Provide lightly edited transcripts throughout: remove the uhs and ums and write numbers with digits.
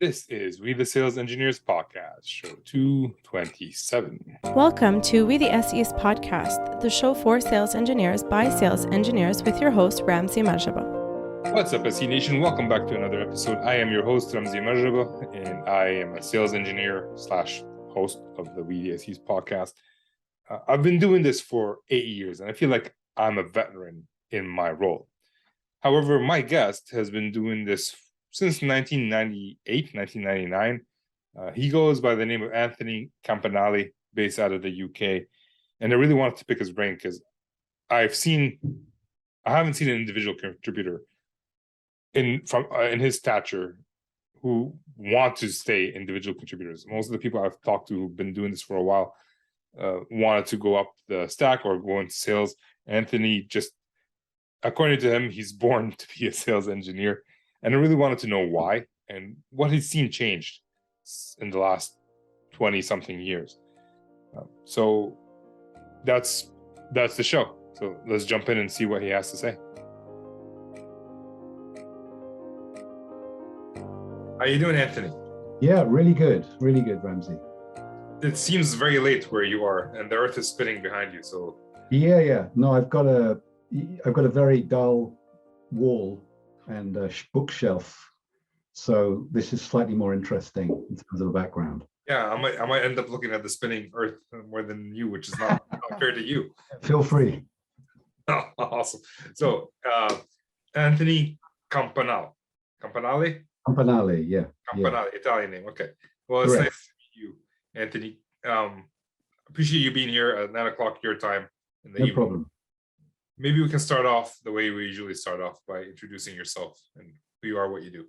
This is We the Sales Engineers Podcast, show 227. Welcome to We the SEs Podcast, the show for sales engineers by sales engineers with your host, Ramzi Majaba. What's up, SE Nation? Welcome back to another episode. I am your host, Ramzi Majaba, and I am a sales engineer / host of the We the SEs Podcast. I've been doing this for 8 years, and I feel like I'm a veteran in my role. However, my guest has been doing this since 1998, 1999. He goes by the name of Anthony Campanale, based out of the UK. And I really wanted to pick his brain because I haven't seen an individual contributor in his stature who want to stay individual contributors. Most of the people I've talked to who've been doing this for a while wanted to go up the stack or go into sales. Anthony, just according to him, he's born to be a sales engineer. And I really wanted to know why and what he's seen changed in the last 20-something years. So that's the show. So let's jump in and see what he has to say. How you doing, Anthony? Yeah, really good, Ramzi. It seems very late where you are, and the earth is spinning behind you. So yeah. No, I've got a very dull wall and a bookshelf, so this is slightly more interesting in terms of the background. Yeah, I might end up looking at the spinning earth more than you, which is not fair to you. Feel free. Oh, awesome. So Anthony Campanale, yeah. Italian name. Okay. Well, it's Correct. nice to meet you, Anthony. Appreciate you being here at 9:00 your time in the evening. Problem. Maybe we can start off the way we usually start off by introducing yourself and who you are, what you do.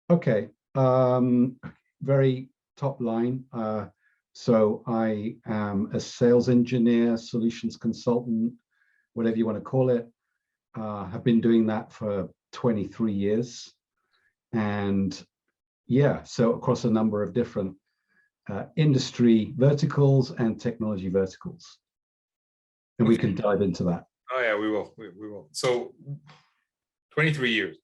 Okay. Very top line. So I am a sales engineer, solutions consultant, whatever you want to call it. Have been doing that for 23 years. And yeah, so across a number of different industry verticals and technology verticals. And we can dive into that. Oh yeah, we will. So 23 years.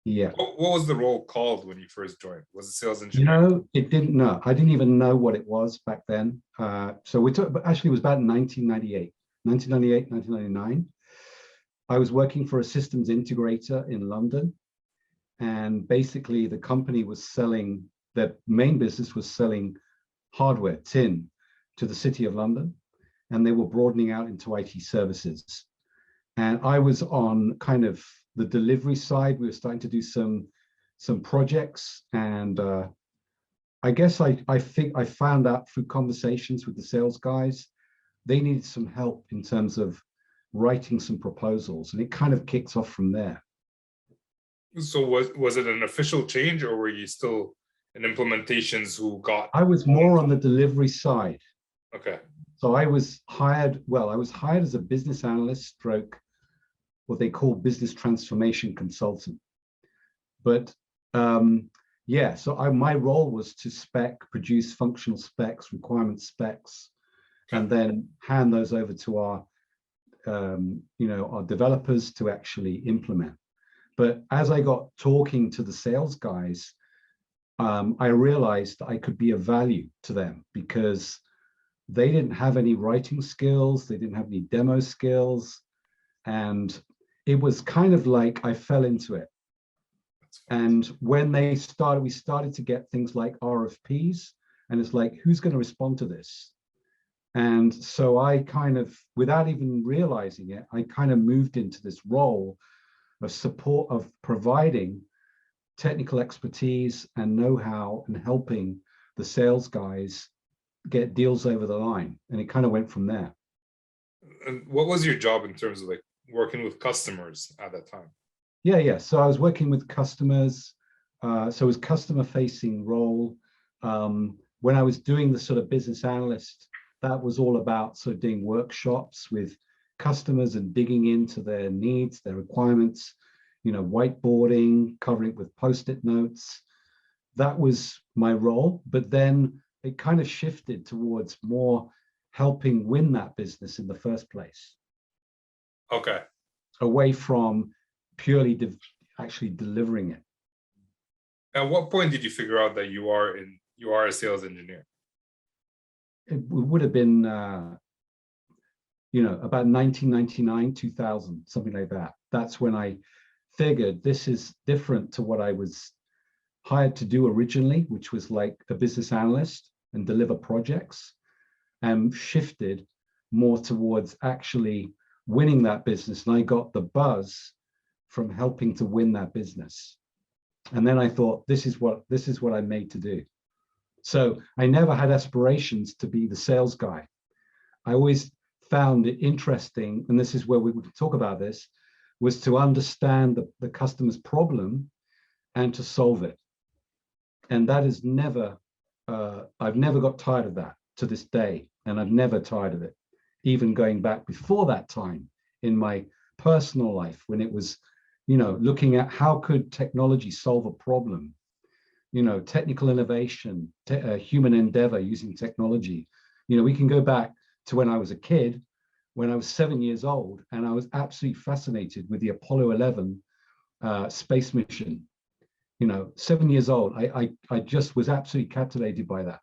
Yeah. What was the role called when you first joined? Was it sales engineer? No, it didn't. No, I didn't even know what it was back then. So actually it was about 1998, 1999. I was working for a systems integrator in London. And basically the company was selling, their main business was selling hardware, tin, to the City of London. And they were broadening out into IT services. And I was on kind of the delivery side. We were starting to do some projects. And I guess I think I found out through conversations with the sales guys, they needed some help in terms of writing some proposals. And it kind of kicks off from there. So was it an official change, or were you still in implementations who got? I was more on the delivery side. Okay. So I was hired as a business analyst stroke, what they call business transformation consultant. But so my role was to produce functional specs, requirement specs, and then hand those over to our developers to actually implement. But as I got talking to the sales guys, I realized that I could be of value to them because they didn't have any writing skills, they didn't have any demo skills, and it was kind of like I fell into it. And when we started to get things like RFPs, and it's like, who's going to respond to this? And so I kind of, without even realizing it, I kind of moved into this role of support, of providing technical expertise and know-how and helping the sales guys get deals over the line. And it kind of went from there. And what was your job in terms of like working with customers at that time? Yeah. So I was working with customers. So it was customer-facing role. When I was doing the sort of business analyst, that was all about sort of doing workshops with customers and digging into their needs, their requirements, whiteboarding, covering it with Post-it notes. That was my role. But then it kind of shifted towards more helping win that business in the first place. Okay. Away from purely actually delivering it. At what point did you figure out that you are a sales engineer? It would have been, about 1999, 2000, something like that. That's when I figured this is different to what I was hired to do originally, which was like a business analyst and deliver projects, and shifted more towards actually winning that business. And I got the buzz from helping to win that business. And then I thought, this is what I'm made to do. So I never had aspirations to be the sales guy. I always found it interesting, and this is where we would talk about this, was to understand the customer's problem and to solve it. And that is never, I've never got tired of that to this day. And I've never tired of it, even going back before that time in my personal life, when it was, looking at how could technology solve a problem, technical innovation, human endeavor using technology. We can go back to when I was a kid, when I was 7 years old, and I was absolutely fascinated with the Apollo 11 space mission. 7 years old, I just was absolutely captivated by that.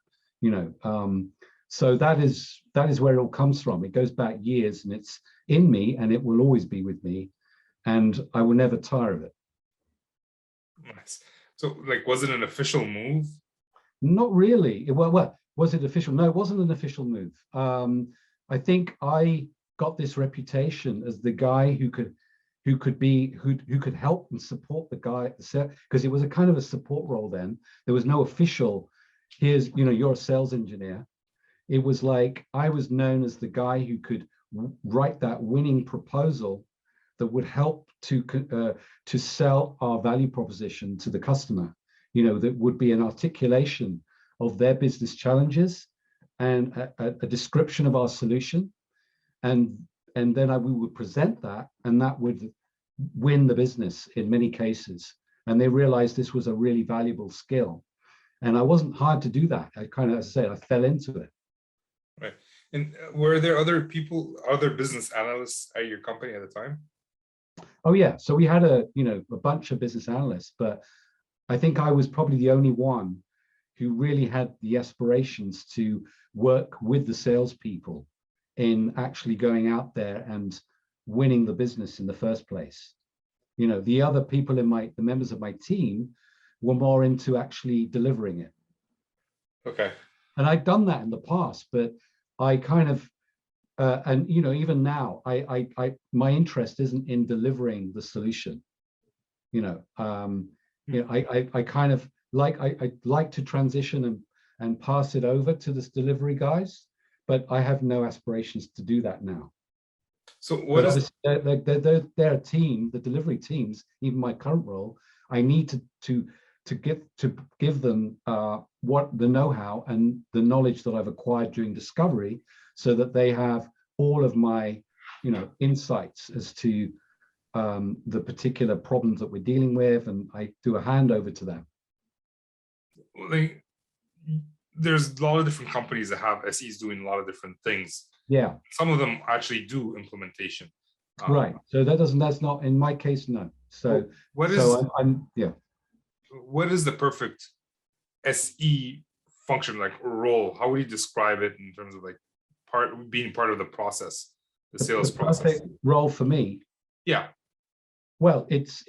So that is where it all comes from. It goes back years, and it's in me, and it will always be with me, and I will never tire of it. Nice. So, was it an official move? Not really. Well, was it official? No, it wasn't an official move. I think I got this reputation as the guy who could help and support the guy, because it was a kind of a support role then. There was no official, here's, you're a sales engineer. It was like I was known as the guy who could write that winning proposal that would help to sell our value proposition to the customer, that would be an articulation of their business challenges and a description of our solution. And then we would present that, and that would win the business in many cases. And they realized this was a really valuable skill. And I wasn't hired to do that. I kind of, as I said, I fell into it. Right. And were there other business analysts at your company at the time? Oh yeah. So we had a bunch of business analysts, but I think I was probably the only one who really had the aspirations to work with the salespeople in actually going out there and winning the business in the first place. The other people the members of my team were more into actually delivering it. Okay. And I'd done that in the past, but I kind of, and even now, my interest isn't in delivering the solution. I kind of I like to transition and pass it over to this delivery guys, but I have no aspirations to do that now. So what is their team, the delivery teams, even my current role, I need to give them what the know-how and the knowledge that I've acquired during discovery, so that they have all of my insights as to the particular problems that we're dealing with, and I do a handover to them. There's a lot of different companies that have SEs doing a lot of different things. Yeah. Some of them actually do implementation. Right. So that's not in my case, no. So what is the perfect SE function, role? How would you describe it in terms of being part of the process, the sales process? Perfect role for me. Yeah. Well, it's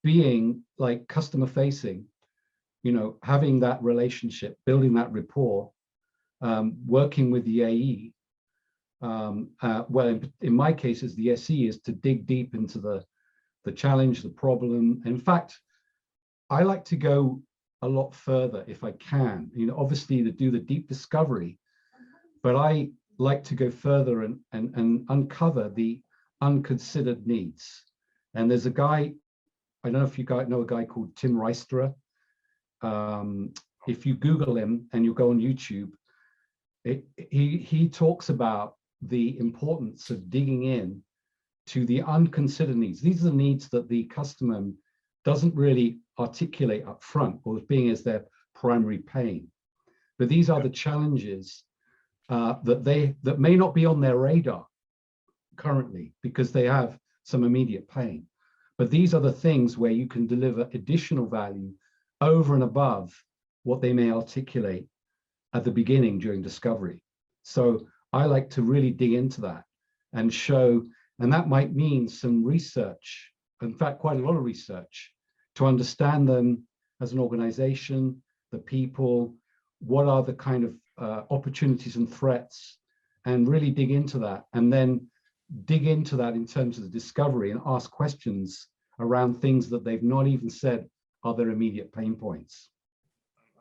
being like customer facing, having that relationship, building that rapport, working with the AE. Well, in my case, as the SE, is to dig deep into the challenge, the problem. In fact, I like to go a lot further if I can, obviously to do the deep discovery, but I like to go further and uncover the unconsidered needs. And there's a guy, I don't know if you guys know a guy called Tim Reisterer. If you Google him and you go on YouTube, he talks about the importance of digging in to the unconsidered needs. These are the needs that the customer doesn't really articulate up front, or being as their primary pain. But these are the challenges that may not be on their radar currently because they have some immediate pain. But these are the things where you can deliver additional value over and above what they may articulate at the beginning during discovery. So I like to really dig into that and show, and that might mean some research, in fact, quite a lot of research, to understand them as an organization, the people, what are the kind of opportunities and threats, and really dig into that. And then dig into that in terms of the discovery and ask questions around things that they've not even said are their immediate pain points.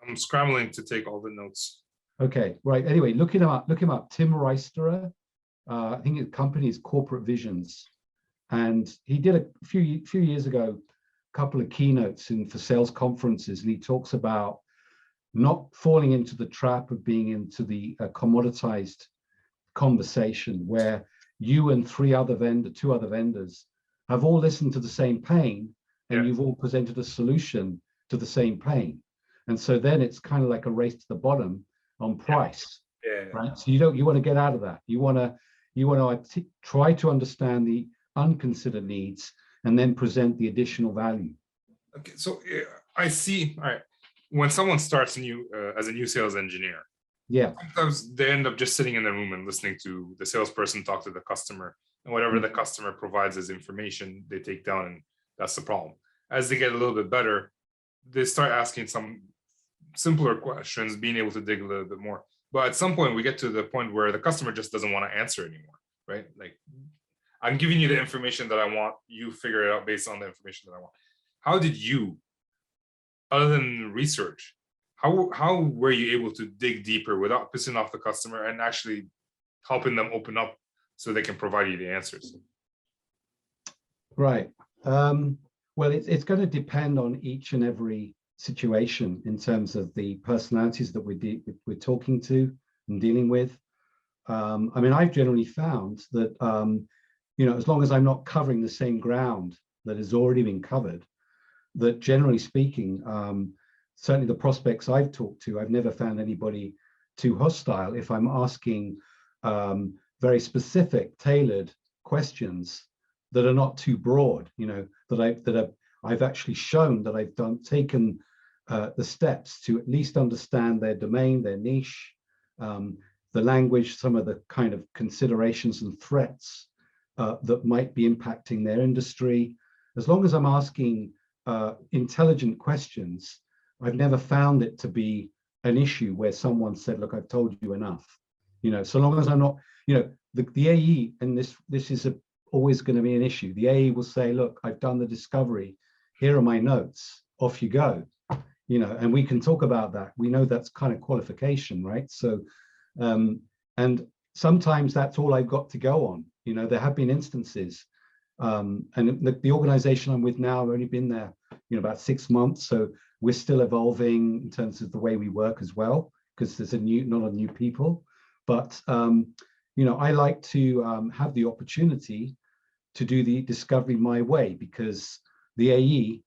I'm scrambling to take all the notes. Okay, right. Anyway, look him up. Tim Reisterer. I think his company is Corporate Visions, and he did a few years ago a couple of keynotes for sales conferences, and he talks about not falling into the trap of being into the commoditized conversation where you and two other vendors have all listened to the same pain, and you've all presented a solution to the same pain. And so then it's kind of like a race to the bottom on price, right? So you want to get out of that. You want to try to understand the unconsidered needs and then present the additional value. Okay, so I see. All right, when someone starts as a new sales engineer, sometimes they end up just sitting in the room and listening to the salesperson talk to the customer, and whatever the customer provides as information, they take down, and that's the problem. As they get a little bit better, they start asking some simpler questions, being able to dig a little bit more. But at some point, we get to the point where the customer just doesn't want to answer anymore, right? Like, I'm giving you the information that I want, you figure it out based on the information that I want. How did you, other than research, how were you able to dig deeper without pissing off the customer and actually helping them open up so they can provide you the answers? Right. Well, it's going to depend on each and every situation in terms of the personalities that we're talking to and dealing with. I mean, I've generally found that, as long as I'm not covering the same ground that has already been covered, that generally speaking, certainly the prospects I've talked to, I've never found anybody too hostile if I'm asking very specific, tailored questions that are not too broad, that I've actually shown that I've taken the steps to at least understand their domain, their niche, the language, some of the kind of considerations and threats that might be impacting their industry. As long as I'm asking intelligent questions, I've never found it to be an issue where someone said, look, I've told you enough. So long as I'm not, the AE, and this is always going to be an issue. The AE will say, look, I've done the discovery. Here are my notes. Off you go. And we can talk about that. We know that's kind of qualification, right? So, and sometimes that's all I've got to go on. There have been instances, and the organization I'm with now, I've only been there, about 6 months. So we're still evolving in terms of the way we work as well, because there's not a new people. But, I like to have the opportunity to do the discovery my way, because the AE,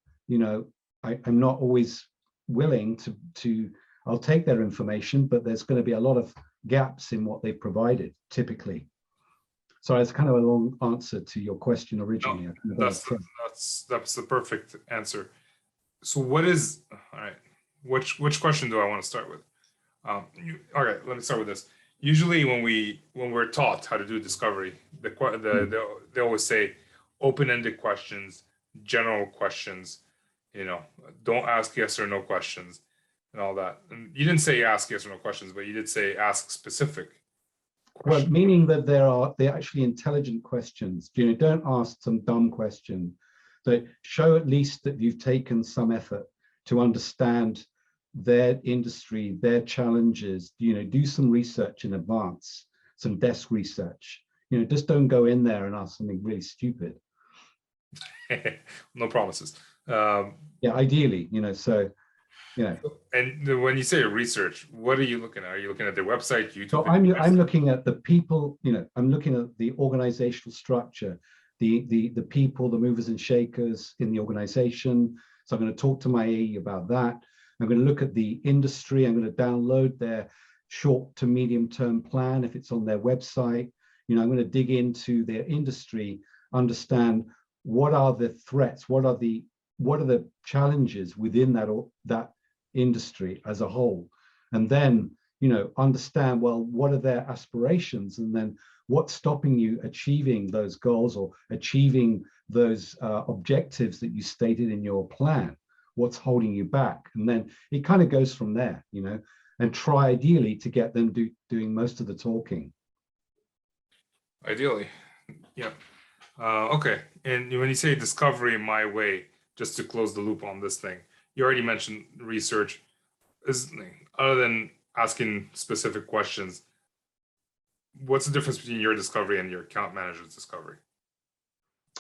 I'm not always willing to I'll take their information, but there's going to be a lot of gaps in what they've provided typically. So it's kind of a long answer to your question originally. No, that's the perfect answer. So all right, which question do I want to start with? All right, let me start with this. Usually when we're taught how to do discovery, they always say open-ended questions, general questions, don't ask yes or no questions and all that. And you didn't say ask yes or no questions, but you did say ask specific questions. Well, meaning that they're actually intelligent questions. Don't ask some dumb question. So show at least that you've taken some effort to understand their industry, their challenges, do some research in advance, some desk research. Just don't go in there and ask something really stupid. No promises. Yeah, ideally, so. And when you say research, what are you looking at? Are you looking at their website, YouTube? So I'm looking at the people, I'm looking at the organizational structure, the people, the movers and shakers in the organization. So I'm going to talk to my AE about that. I'm going to look at the industry. I'm going to download their short to medium term plan if it's on their website. I'm going to dig into their industry, understand what are the threats, what what are the challenges within that industry as a whole, and then understand, well, what are their aspirations, and then what's stopping you achieving those goals or achieving those objectives that you stated in your plan. What's holding you back? And then it kind of goes from there, and try ideally to get them doing most of the talking. Ideally, yeah. Okay, and when you say discovery my way, just to close the loop on this thing, you already mentioned research. Other than asking specific questions, what's the difference between your discovery and your account manager's discovery?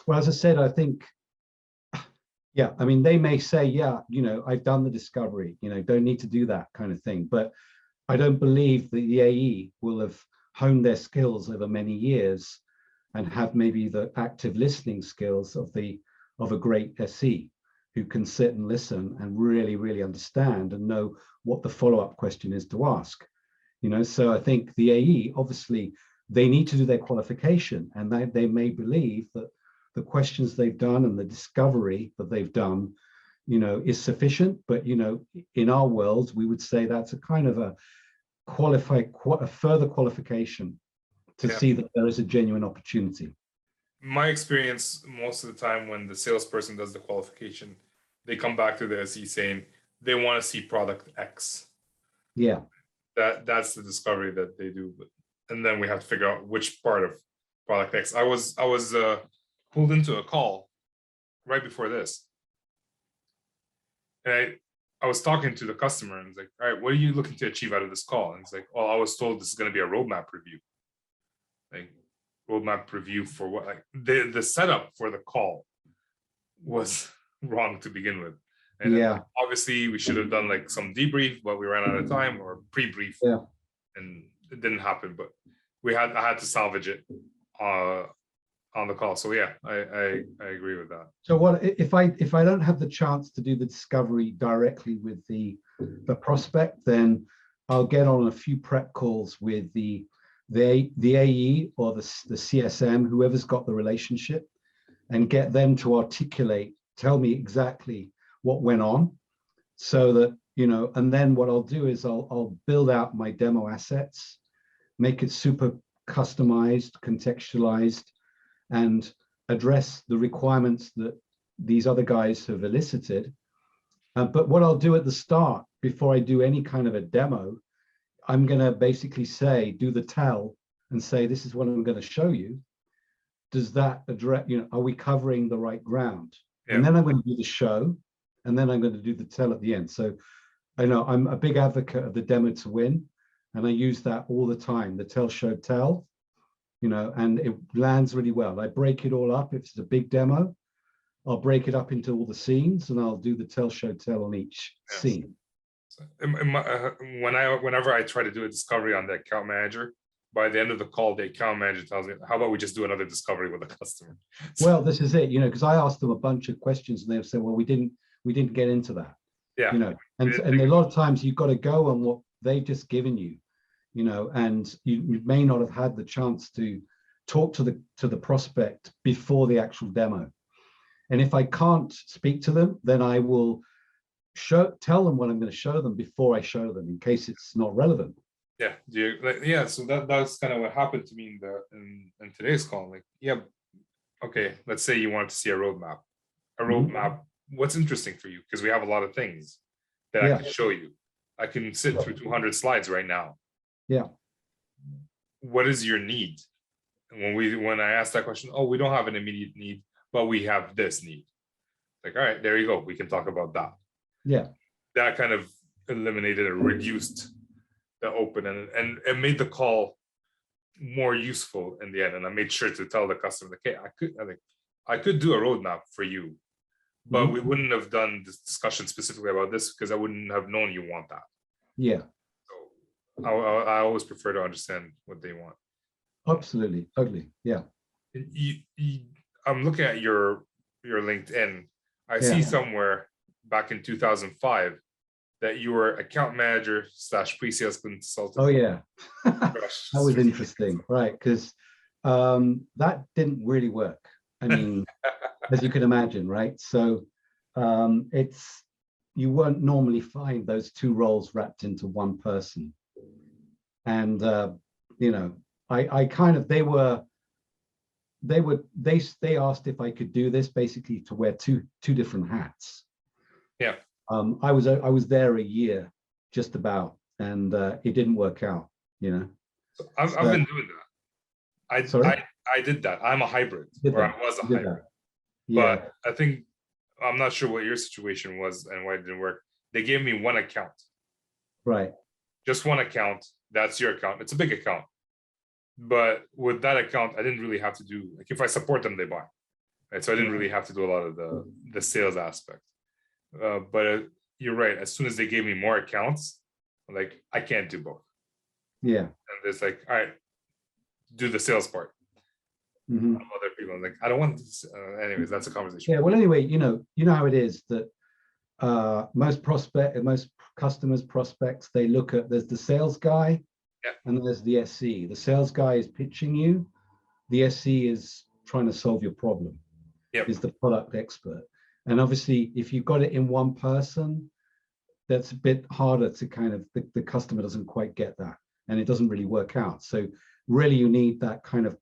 Well, as I said, I think, yeah, I mean, they may say, yeah, I've done the discovery, don't need to do that kind of thing. But I don't believe the AE will have honed their skills over many years and have maybe the active listening skills of a great SE who can sit and listen and really, really understand and know what the follow-up question is to ask. So I think the AE, obviously, they need to do their qualification, and they may believe that the questions they've done and the discovery that they've done, is sufficient. But, in our world, we would say that's a kind of a further qualification to see that there is a genuine opportunity. My experience, most of the time when the salesperson does the qualification, they come back to the SE saying they want to see product X. Yeah. That's the discovery that they do. And then we have to figure out which part of product X. I was pulled into a call right before this. And I was talking to the customer and was like, all right, what are you looking to achieve out of this call? And it's like, oh, I was told this is going to be a roadmap review. Like, roadmap review for what? Like, the setup for the call was wrong to begin with. And obviously we should have done like some debrief, but we ran out of time, or pre-brief, and it didn't happen. But I had to salvage it on the call. So yeah, I agree with that. So what if I don't have the chance to do the discovery directly with the prospect, then I'll get on a few prep calls with the AE or the CSM, whoever's got the relationship, and get them to tell me exactly what went on, so that, and then what I'll do is I'll build out my demo assets, make it super customized, contextualized, and address the requirements that these other guys have elicited. But what I'll do at the start, before I do any kind of a demo, I'm going to basically do the tell and say, this is what I'm going to show you. Does that address, are we covering the right ground? Yeah. And then I'm going to do the show, and then I'm going to do the tell at the end. So I know I'm a big advocate of the demo to win, and I use that all the time, the tell, show, tell, and it lands really well. I break it all up. If it's a big demo, I'll break it up into all the scenes, and I'll do the tell, show, tell on each scene. Whenever I try to do a discovery on the account manager, by the end of the call, the account manager tells me, how about we just do another discovery with the customer? Well, this is it, because I asked them a bunch of questions, and they'll say, well, we didn't get into that. Yeah. And a lot of times you've got to go on what they've just given you, and you may not have had the chance to talk to the prospect before the actual demo. And if I can't speak to them, then I will tell them what I'm going to show them before I show them, in case it's not relevant. Yeah. So that's kind of what happened to me in today's call. Like, yeah, okay, let's say you wanted to see a roadmap. What's interesting for you? Because we have a lot of things that I can show you. I can sit through 200 slides right now. Yeah. What is your need? And when I asked that question, we don't have an immediate need, but we have this need. Like, all right, there you go. We can talk about that. Yeah. That kind of eliminated or reduced the open and it made the call more useful in the end. And I made sure to tell the customer, like, hey, I could do a roadmap for you, but we wouldn't have done this discussion specifically about this because I wouldn't have known you want that. Yeah. So I always prefer to understand what they want. Absolutely. Totally. Yeah. I'm looking at your LinkedIn. I see somewhere back in 2005 that you were account manager / pre-sales consultant. Oh yeah. That was interesting, right? Because that didn't really work. I mean, as you can imagine, right? So it's, you won't normally find those two roles wrapped into one person. And I kind of, they asked if I could do this, basically to wear two different hats. Yeah. I was there a year, just about, and it didn't work out. So I've been doing that. I did that. I'm a hybrid, or I was a hybrid. Yeah. But I think, I'm not sure what your situation was and why it didn't work. They gave me one account. Right. Just one account. That's your account. It's a big account. But with that account, I didn't really have to do, like, if I support them, they buy. Right? So I didn't really have to do a lot of the sales aspect. But you're right. As soon as they gave me more accounts, like, I can't do both. Yeah. And it's like, all right, do the sales part. Mm-hmm. Other people, I'm like, I don't want this. Anyways, that's a conversation. Yeah. Well, anyway, you know how it is that most customers, prospects, they look at, there's the sales guy, and there's the SC. The sales guy is pitching you. The SC is trying to solve your problem. Is the product expert. And obviously, if you've got it in one person, that's a bit harder to kind of, the customer doesn't quite get that, and it doesn't really work out. So really, you need that kind of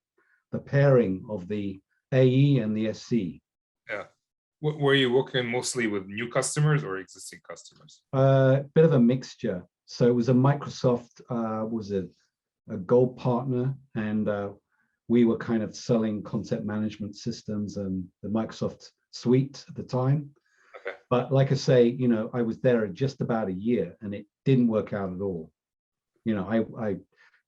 the pairing of the AE and the SC. Yeah. Were you working mostly with new customers or existing customers? Bit of a mixture. So it was a Microsoft, was a gold partner, and we were kind of selling content management systems and the Microsoft suite at the time. Okay. But like I say, I was there just about a year, and it didn't work out at all. I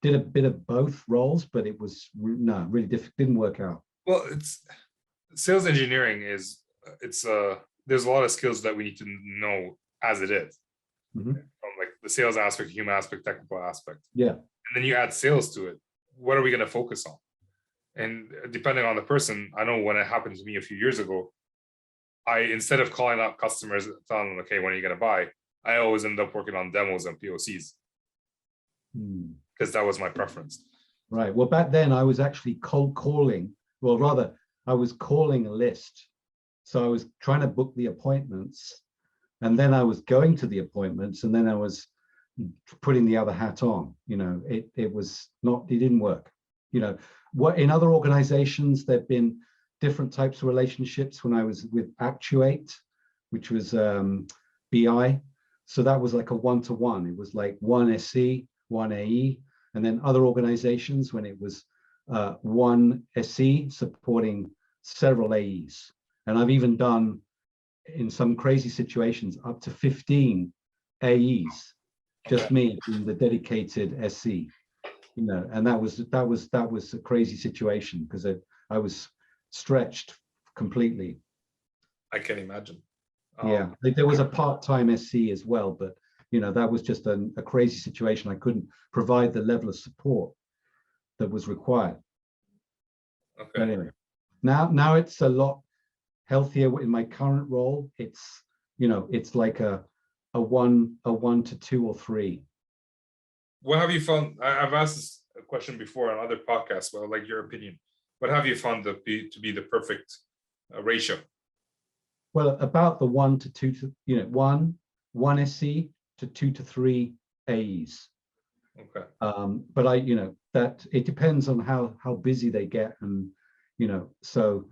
did a bit of both roles, but it was really difficult. Didn't work out. Well, it's sales engineering is, there's a lot of skills that we need to know as it is. Mm-hmm. From like the sales aspect, human aspect, technical aspect. Yeah. And then you add sales to it. What are we going to focus on? And depending on the person, I know when it happened to me a few years ago, instead of calling out customers, telling them, okay, when are you going to buy? I always end up working on demos and POCs. Because that was my preference. Right. Well, back then I was actually cold calling. Well, rather, I was calling a list. So I was trying to book the appointments, and then I was going to the appointments, and then I was putting the other hat on. It didn't work. What in other organizations, there've been different types of relationships. When I was with Actuate, which was BI, so that was like a one-to-one. It was like one SC, one AE, and then other organizations when it was one SC supporting several AEs. And I've even done, in some crazy situations, up to 15 AEs, just me being the dedicated SC. And that was a crazy situation, because I was stretched completely. I can imagine. Yeah, there was a part-time SC as well, but that was just a crazy situation. I couldn't provide the level of support that was required. Okay. But anyway, now it's a lot healthier in my current role. It's it's like a 1 to 2 or 3. What have you found? I've asked this question before on other podcasts, but I'd like your opinion. What have you found to be the perfect ratio? Well, about the 1 to 2 to one SC to 2 to 3 AEs. Okay. But that it depends on how busy they get, and so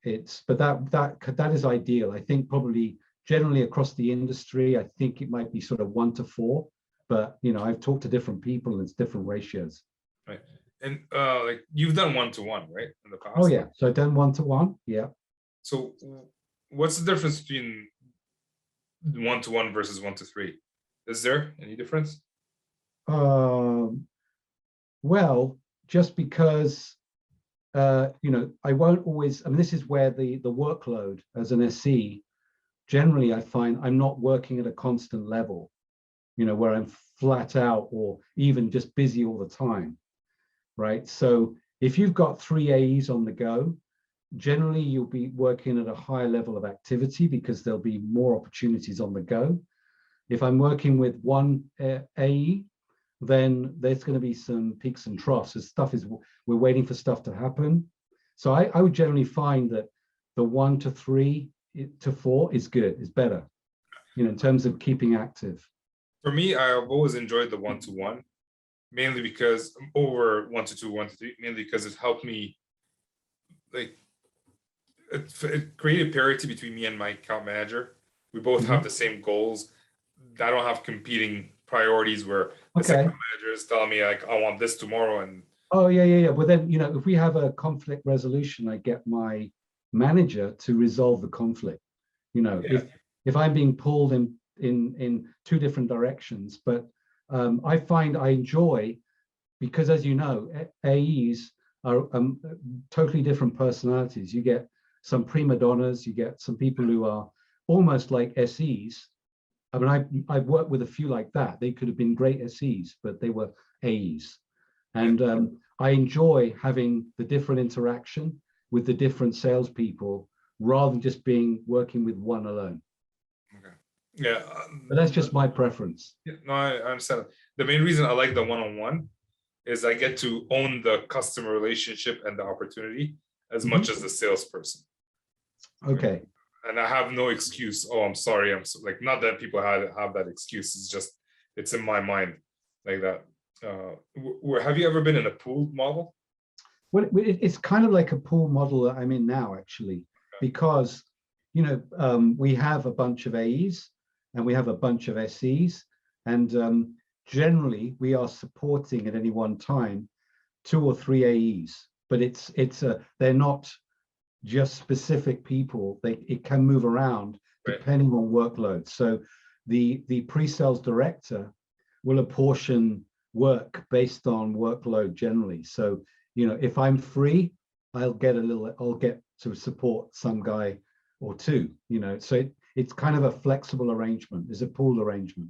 that is ideal. I think probably generally across the industry, I think it might be sort of 1 to 4, but I've talked to different people and it's different ratios. Right. And like you've done 1-to-1, right, in the past? Oh yeah, so I've done 1-to-1. Yeah. So what's the difference between 1-to-1 versus 1-to-3? Is there any difference? Well, just because I won't always, this is where the workload as an SC, generally I find I'm not working at a constant level, where I'm flat out or even just busy all the time, right? So if you've got 3 AEs on the go, generally you'll be working at a higher level of activity because there'll be more opportunities on the go. If I'm working with one AE, then there's going to be some peaks and troughs. As we're waiting for stuff to happen. So I would generally find that the 1 to 3 to 4 is good, is better, in terms of keeping active. For me, I've always enjoyed the 1-to-1, mainly because over 1-to-2, 1-to-3, mainly because it helped me, like, it created parity between me and my account manager. We both have the same goals. I don't have competing priorities where the account manager is telling me, like, I want this tomorrow. And oh, yeah. Well, then, if we have a conflict resolution, I get my manager to resolve the conflict. If I'm being pulled in 2 different directions, but I find I enjoy, because as you know, AEs are totally different personalities. You get some prima donnas, you get some people who are almost like SEs. I mean, I've worked with a few like that. They could have been great SEs, but they were AEs. And I enjoy having the different interaction with the different salespeople rather than just working with one alone. Okay. Yeah. But that's just my preference. Yeah, no, I understand. The main reason I like the 1-on-1 is I get to own the customer relationship and the opportunity as much as the salesperson. Okay. And I have no excuse. Oh, I'm sorry. I'm so, like, not that people have that excuse. It's just, it's in my mind like that. Have you ever been in a pooled model? Well, it's kind of like a pool model that I'm in now, actually, because, we have a bunch of AEs and we have a bunch of SEs, and generally we are supporting at any one time 2 or 3 AEs, but they're not just specific people. It can move around depending on workload. So the pre-sales director will apportion work based on workload generally. So if I'm free, I'll get to support some guy or 2. So it's kind of a flexible arrangement. It's a pool arrangement.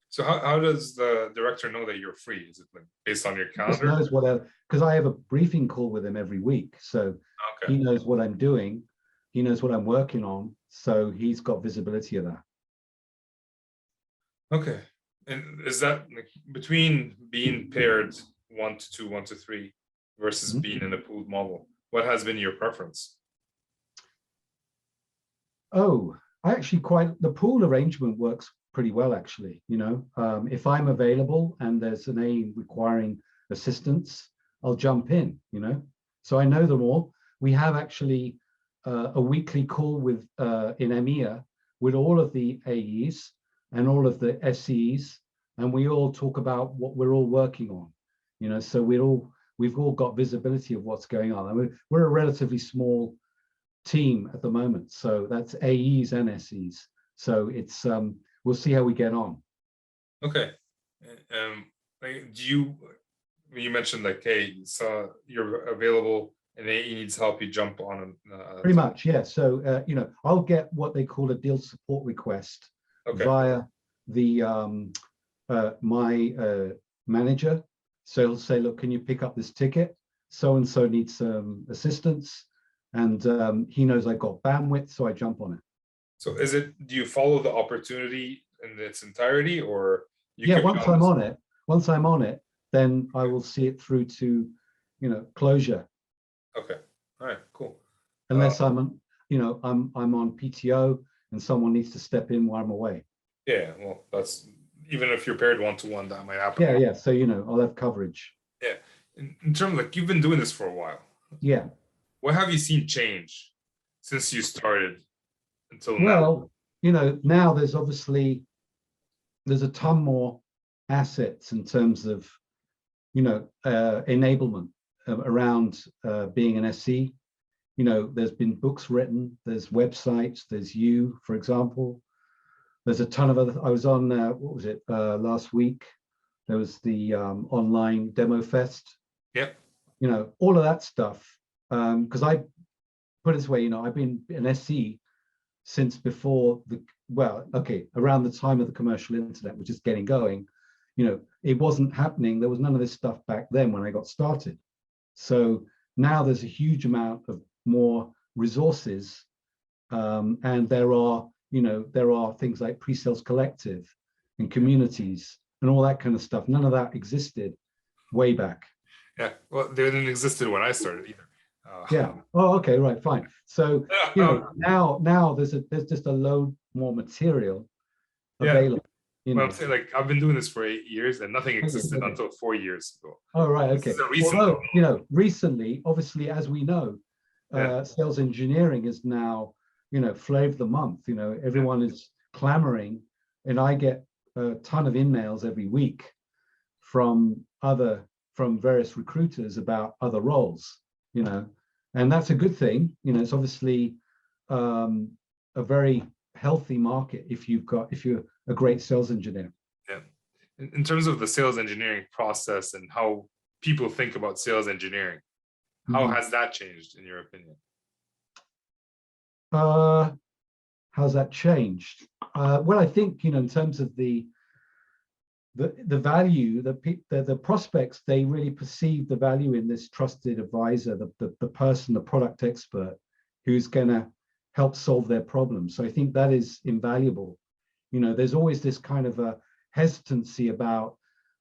So how does the director know that you're free? Is it like based on your calendar? He knows because I have a briefing call with him every week. So he knows what I'm doing. He knows what I'm working on. So he's got visibility of that. Okay. And is that like between being paired 1-to-2, 1-to-3 versus being in a pooled model? What has been your preference? Oh, the pool arrangement works pretty well, actually. If I'm available and there's an A requiring assistance, I'll jump in, So I know them all. We have actually a weekly call with in EMEA with all of the AEs and all of the SEs, and we all talk about what we're all working on, so we've all got visibility of what's going on. I mean, we're a relatively small team at the moment, so that's AEs and SEs. So it's we'll see how we get on. Okay. You mentioned like, hey, so you're available and AE needs help, you jump on. Pretty much, yeah. So I'll get what they call a deal support request via the my manager. So he'll say, look, can you pick up this ticket? So and so needs some assistance, and he knows I got bandwidth, so I jump on it. So do you follow the opportunity in its entirety, or once I'm on it, then I will see it through to closure. Okay. All right, cool. Unless I'm on PTO and someone needs to step in while I'm away. Yeah, well, that's even if you're paired 1-to-1, that might happen. Yeah. So I'll have coverage. Yeah. In terms of, like, you've been doing this for a while. Yeah. What have you seen change since you started until now? Well, now there's a ton more assets in terms of enablement around being an SE. There's been books written, there's websites, there's for example. There's a ton of other. I was on what was it last week? There was the online demo fest. Yep. All of that stuff. Because I put it this way, I've been an SE since before around the time of the commercial internet, which is getting going. It wasn't happening. There was none of this stuff back then when I got started. So now there's a huge amount of more resources, and there are things like pre-sales collective and communities and all that kind of stuff. None of that existed way back. Yeah, well, they didn't exist when I started either. Yeah. Oh, okay, right, fine. So now there's just a load more material available. Well, I'm saying, like, I've been doing this for 8 years and nothing existed until 4 years ago. Oh, right, okay. This is a recent Although, recently, obviously, as we know, sales engineering is now, flavor of the month. Everyone is clamoring, and I get a ton of emails every week from various recruiters about other roles, and that's a good thing. It's obviously a very healthy market if you're a great sales engineer. Yeah. In terms of the sales engineering process and how people think about sales engineering, how has that changed in your opinion? How's that changed? Well, I think, in terms of the value, the prospects, they really perceive the value in this trusted advisor, the person, the product expert, who's going to help solve their problems. So I think that is invaluable. There's always this kind of a hesitancy about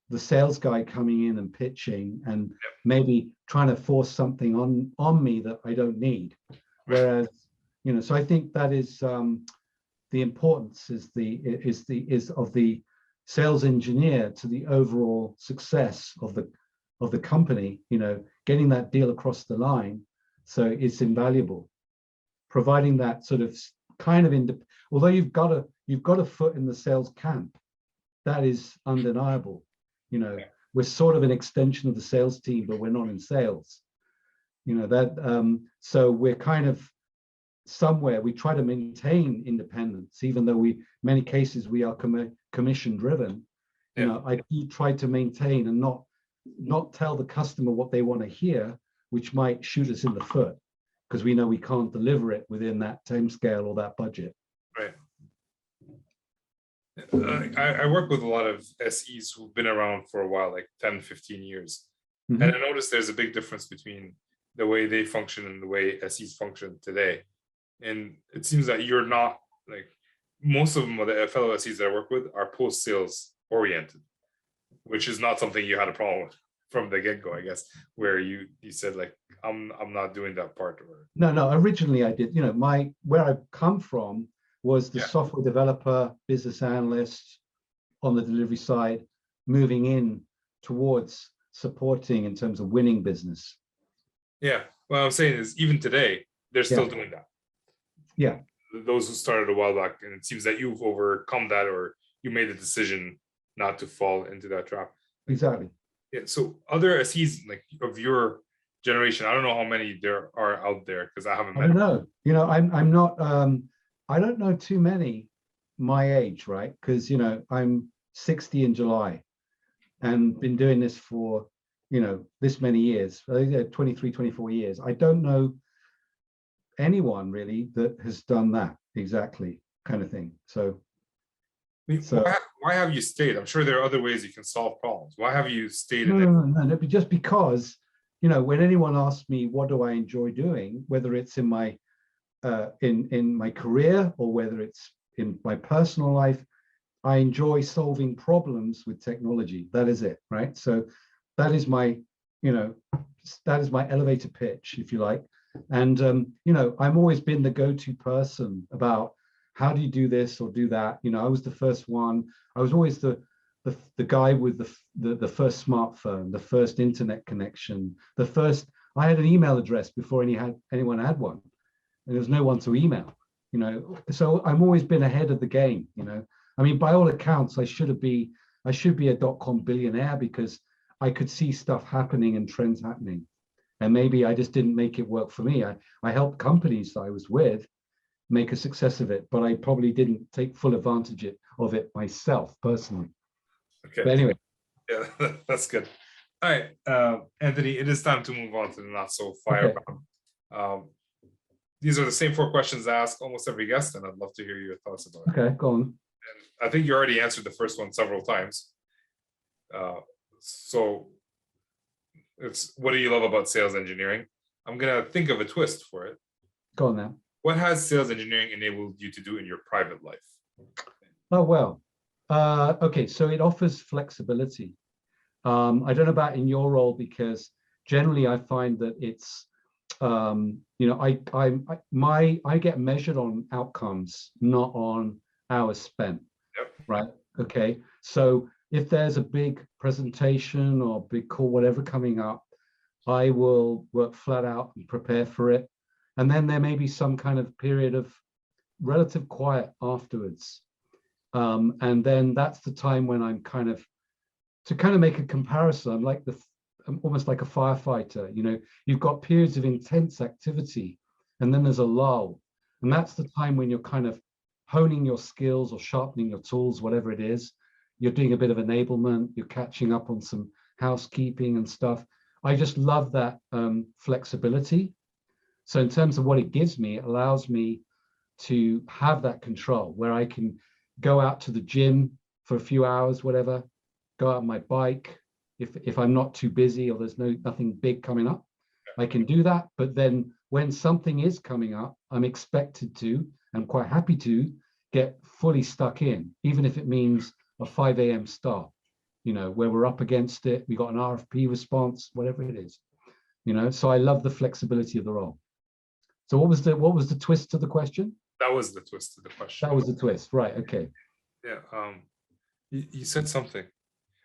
the sales guy coming in and pitching and maybe trying to force something on me that I don't need. Whereas, so I think that is the importance is of the sales engineer to the overall success of the company, getting that deal across the line. So it's invaluable, providing that sort of kind of although you've got a foot in the sales camp, that is undeniable. We're sort of an extension of the sales team, but we're not in sales. So we're kind of somewhere, we try to maintain independence, even though many cases we are commission driven. I do try to maintain and not tell the customer what they want to hear, which might shoot us in the foot, because we know we can't deliver it within that time scale or that budget. Right. I work with a lot of SEs who've been around for a while, like 10, 15 years. And I noticed there's a big difference between the way they function and the way SEs function today. And it seems that you're not, like, most of them, the fellow SEs that I work with, are post-sales oriented, which is not something you had a problem with from the get-go, I guess, where you said, like, I'm not doing that part. Or no, originally I did. Where I come from was the software developer, business analyst on the delivery side, moving in towards supporting in terms of winning business. Yeah. What I'm saying is, even today, they're still doing that. Yeah. Those who started a while back, and it seems that you've overcome that, or you made the decision not to fall into that trap. Exactly. Yeah. So other SEs, like, of your generation, I don't know how many there are out there, because I haven't met them. I don't know. I'm not. I don't know too many my age, right? Because I'm 60 in July, and been doing this for this many years, 23, 24 years. I don't know anyone really that has done that exactly kind of thing. So why have you stayed? I'm sure there are other ways you can solve problems. Why have you stayed in it? No, just because when anyone asks me what do I enjoy doing, whether it's in my in my career or whether it's in my personal life, I enjoy solving problems with technology. That is it, right? So that is my elevator pitch, if you like. And I've always been the go-to person about how do you do this or do that. I was the first one. I was always the guy with the first smartphone, the first internet connection, I had an email address before anyone had one, and there was no one to email. So I've always been ahead of the game. I mean, by all accounts, I should be a dot-com billionaire, because I could see stuff happening and trends happening. And maybe I just didn't make it work for me. I helped companies that I was with make a success of it, but I probably didn't take full advantage of it myself personally. Okay. But anyway. Yeah, that's good. All right, Anthony, it is time to move on to the not so fire round. These are the same 4 questions I ask almost every guest, and I'd love to hear your thoughts about it. Okay, go on. And I think you already answered the first one several times. So it's, what do you love about sales engineering? I'm gonna think of a twist for it. Go on now. What has sales engineering enabled you to do in your private life? Oh, well, okay, so it offers flexibility. I don't know about in your role, because generally I find that it's I get measured on outcomes, not on hours spent. Yep. Right. Okay. So if there's a big presentation or big call, whatever coming up, I will work flat out and prepare for it. And then there may be some kind of period of relative quiet afterwards. And then that's the time when I'm to make a comparison. I'm almost like a firefighter. You've got periods of intense activity, and then there's a lull. And that's the time when you're kind of honing your skills or sharpening your tools, whatever it is. You're doing a bit of enablement, you're catching up on some housekeeping and stuff. I just love that flexibility. So in terms of what it gives me, it allows me to have that control where I can go out to the gym for a few hours, whatever, go out on my bike. If I'm not too busy or there's nothing big coming up, I can do that. But then when something is coming up, I'm expected to, I'm quite happy to get fully stuck in, even if it means a 5 a.m. start, where we're up against it. We got an RFP response, whatever it is, so I love the flexibility of the role. So what was the twist to the question? That was the twist to the question. That was the twist, right? Okay. Yeah. You said something.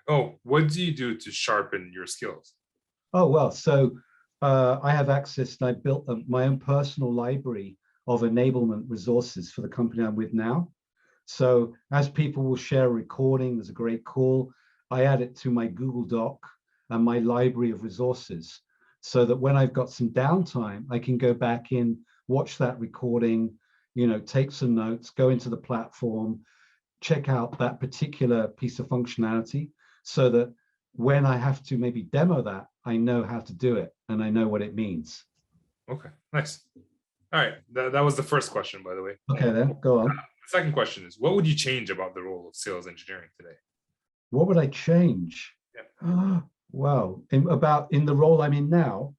Oh, what do you do to sharpen your skills? Oh, well, so I have access, and I built my own personal library of enablement resources for the company I'm with now. So as people will share a recording, there's a great call, I add it to my Google Doc and my library of resources, so that when I've got some downtime, I can go back in, watch that recording, take some notes, go into the platform, check out that particular piece of functionality, so that when I have to maybe demo that, I know how to do it and I know what it means. Okay, nice. All right, that was the first question, by the way. Okay, then go on. The second question is, what would you change about the role of sales engineering today? What would I change? Yeah. Wow, in the role I'm in now,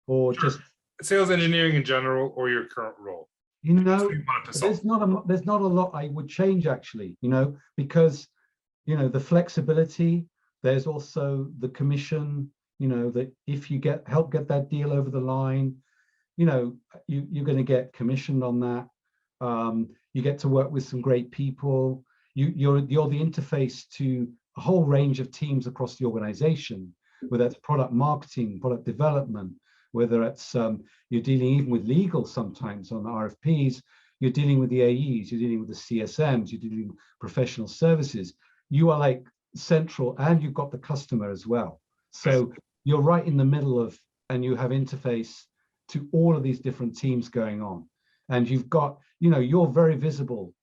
or just sales engineering in general, or your current role? There's not a lot I would change, actually, because the flexibility, there's also the commission, that if you help get that deal over the line, you're going to get commissioned on that. You get to work with some great people. You're the interface to a whole range of teams across the organization, whether it's product marketing, product development, whether it's you're dealing even with legal sometimes on RFPs, you're dealing with the AEs, you're dealing with the CSMs, you're dealing with professional services. You are like central, and you've got the customer as well. So you're right in the middle of, and you have interface to all of these different teams going on. And you've got, you're very visible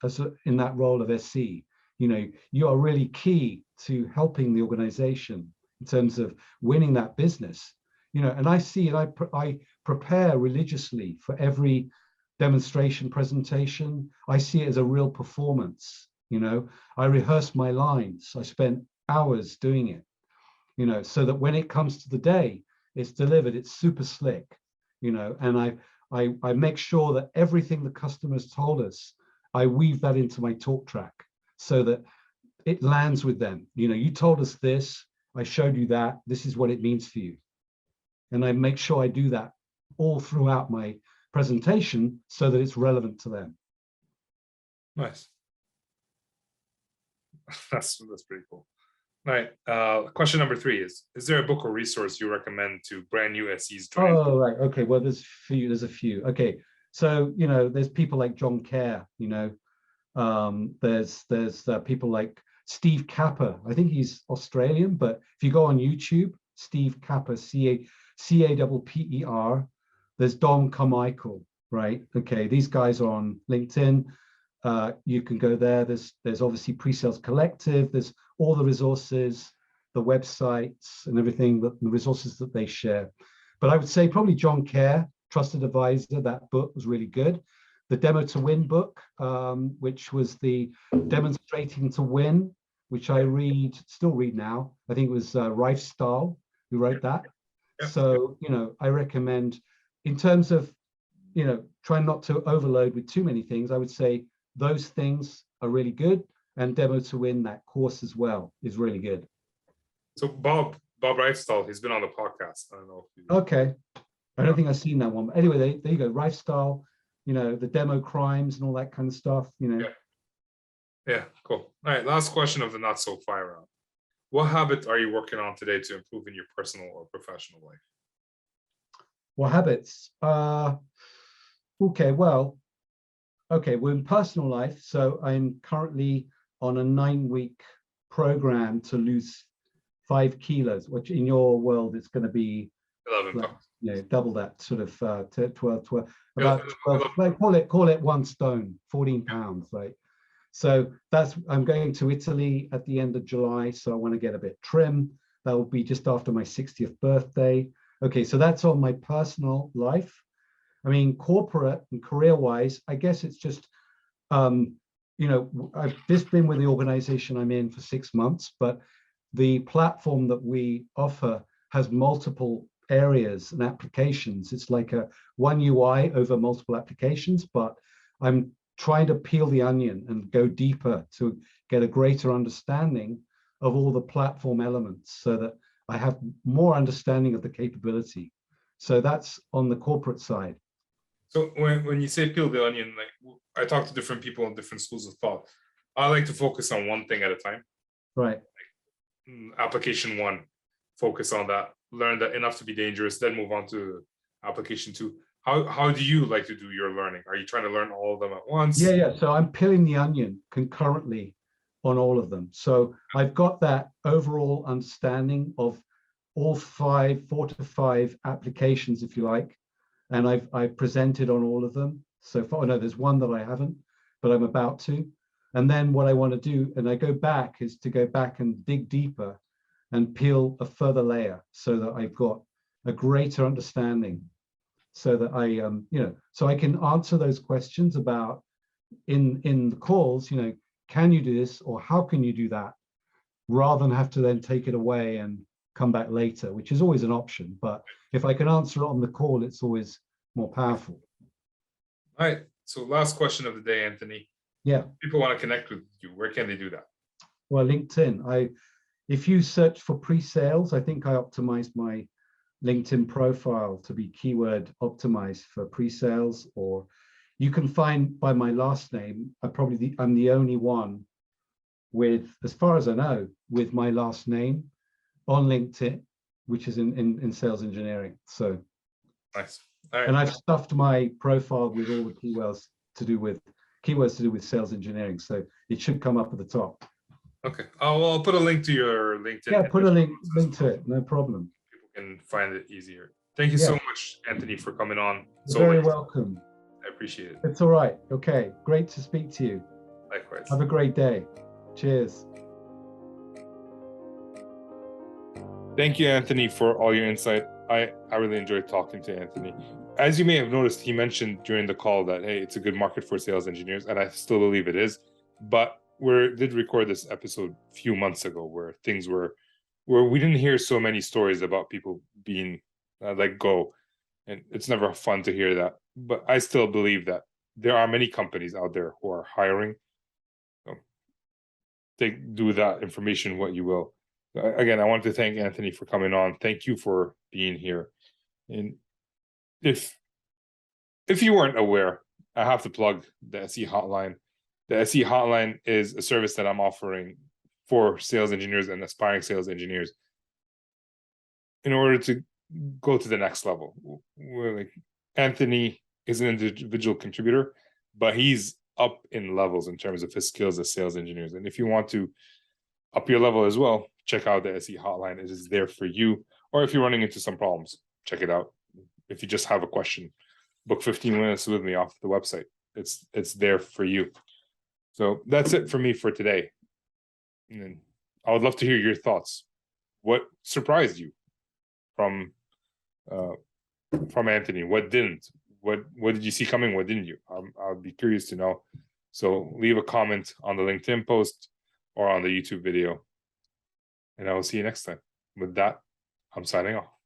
in that role of SC. You are really key to helping the organization in terms of winning that business. And I see it, I prepare religiously for every demonstration presentation. I see it as a real performance. I rehearse my lines. I spent hours doing it, so that when it comes to the day, it's delivered, it's super slick, and I make sure that everything the customers told us, I weave that into my talk track so that it lands with them. You told us this, I showed you that, this is what it means for you. And I make sure I do that all throughout my presentation so that it's relevant to them. Nice. That's pretty cool. All right. Question number 3 is there a book or resource you recommend to brand new SEs joining? Oh, right. Okay. Well, there's a few. Okay. So, there's people like John Kerr, there's people like Steve Capper. I think he's Australian, but if you go on YouTube, Steve Capper, C-A-P-P-E-R, there's Dom Carmichael, right? Okay. These guys are on LinkedIn. You can go there. There's obviously Presales Collective. There's all the resources, the websites and everything, the resources that they share. But I would say probably John Kerr, Trusted Advisor, that book was really good. The Demo to Win book, which was the Demonstrating to Win, which I still read now. I think it was Rife Stahl who wrote that. So, I recommend, in terms of, trying not to overload with too many things, I would say those things are really good, and Demo to Win, that course as well, is really good. So Bob Reifstall, he's been on the podcast. I don't know if you... Okay. I don't think I've seen that one. But anyway, there you go. Lifestyle, the demo crimes and all that kind of stuff. Yeah, cool. All right, last question of the not so fire round. What habit are you working on today to improve in your personal or professional life? What habits? Okay, well, we're in personal life. So I'm currently on a 9-week program to lose 5 kilos, which in your world it's going to be 11 like, pounds. double that, sort of 12, about 11. 12, call it 1 stone, 14 pounds, right? So I'm going to Italy at the end of July. So I want to get a bit trim. That will be just after my 60th birthday. Okay, so that's on my personal life. I mean, corporate and career-wise, I guess it's just, I've just been with the organization I'm in for 6 months, but the platform that we offer has multiple areas and applications. It's like a one UI over multiple applications, but I'm trying to peel the onion and go deeper to get a greater understanding of all the platform elements so that I have more understanding of the capability. So that's on the corporate side. So when you say peel the onion, like I talk to different people in different schools of thought. I like to focus on one thing at a time. Right. Like, application 1, focus on that, learn that enough to be dangerous, then move on to application 2. How do you like to do your learning? Are you trying to learn all of them at once? Yeah. So I'm peeling the onion concurrently on all of them. So I've got that overall understanding of all 4 to 5 applications, if you like, and I've presented on all of them so far. No, there's one that I haven't, but I'm about to. And then what I want to do, and I go back, is to go back and dig deeper and peel a further layer so that I've got a greater understanding, so that so I can answer those questions about in the calls, can you do this or how can you do that, rather than have to then take it away and come back later, which is always an option. But if I can answer it on the call, it's always more powerful. All right. So last question of the day, Anthony. Yeah. People want to connect with you. Where can they do that? Well, LinkedIn. If you search for pre-sales, I think I optimized my LinkedIn profile to be keyword optimized for pre-sales, or you can find by my last name. I'm the only one with, as far as I know, with my last name on LinkedIn, which is in sales engineering. So nice. All right. And I've stuffed my profile with all the keywords to do with sales engineering. So it should come up at the top. Okay. I'll put a link to your LinkedIn. Yeah, put a link to it. No problem. People can find it easier. Thank you so much, Anthony, for coming on. You're very welcome. I appreciate it. It's all right. Okay. Great to speak to you. Likewise. Have a great day. Cheers. Thank you, Anthony, for all your insight. I really enjoyed talking to Anthony. As you may have noticed, he mentioned during the call that, hey, it's a good market for sales engineers, and I still believe it is. But we did record this episode a few months ago where we didn't hear so many stories about people being let go. And it's never fun to hear that. But I still believe that there are many companies out there who are hiring. So do with that information what you will. Again, I want to thank Anthony for coming on. Thank you for being here. And if you weren't aware, I have to plug the SE Hotline. The SE Hotline is a service that I'm offering for sales engineers and aspiring sales engineers in order to go to the next level. Anthony is an individual contributor, but he's up in levels in terms of his skills as sales engineers. And if you want to up your level as well, check out the SE Hotline. It is there for you. Or if you're running into some problems, check it out. If you just have a question, book 15 minutes with me off the website. It's there for you. So that's it for me for today. And I would love to hear your thoughts. What surprised you from Anthony? What didn't? What did you see coming? What didn't you? I'll be curious to know. So leave a comment on the LinkedIn post or on the YouTube video. And I will see you next time. With that, I'm signing off.